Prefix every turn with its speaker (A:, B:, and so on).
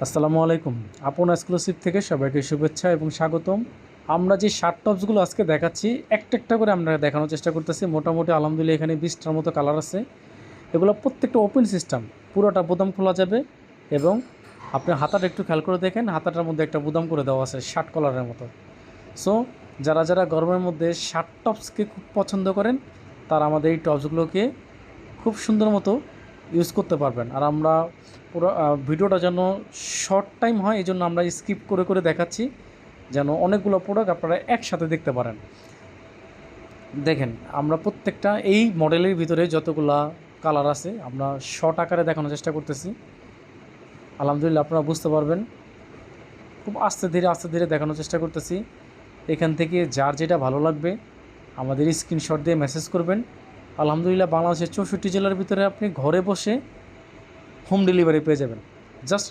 A: আসসালামু আলাইকুম। আপন এক্সক্লুসিভ থেকে সবাইকে শুভেচ্ছা এবং স্বাগতম। আমরা যে শার্ট টপসগুলো আজকে দেখাচ্ছি একটা একটা করে আমরা দেখানোর চেষ্টা করতেছি। মোটামুটি আলহামদুলিল্লাহ এখানে 20টার মতো কালার আছে। এগুলো প্রত্যেকটা ওপেন সিস্টেম, পুরোটা বোতাম খোলা যাবে এবং আপনি হাতাটা একটু খেয়াল করে দেখেন, হাতাটার মধ্যে একটা বোতাম করে দেওয়া আছে শার্ট কলারের মতো। সো যারা যারা গরমের মধ্যে শার্ট টপসকে খুব পছন্দ করেন তারা আমাদের এই টপসগুলোকে খুব সুন্দর মতো ইউজ করতে পারবেন। আর আমরা পুরো ভিডিওটা যেন শর্ট টাইম হয় এই জন্য আমরা স্কিপ করে করে দেখাচ্ছি, যেন অনেকগুলো প্রোডাক্ট আপনারা একসাথে দেখতে পারেন। দেখেন, আমরা প্রত্যেকটা এই মডেলের ভিতরে যতগুলা কালার আছে আমরা শর্ট আকারে দেখানোর চেষ্টা করতেছি। আলহামদুলিল্লাহ আপনারা বুঝতে পারবেন, খুব আস্তে ধীরে দেখানোর চেষ্টা করতেছি। এখান থেকে যার যেটা ভালো লাগবে আমাদের স্ক্রিনশট দিয়ে মেসেজ করবেন। আলহামদুলিল্লাহ বাংলাদেশের 64 জেলার ভিতরে আপনি ঘরে বসে হোম ডেলিভারি পেয়ে যাবেন। জাস্ট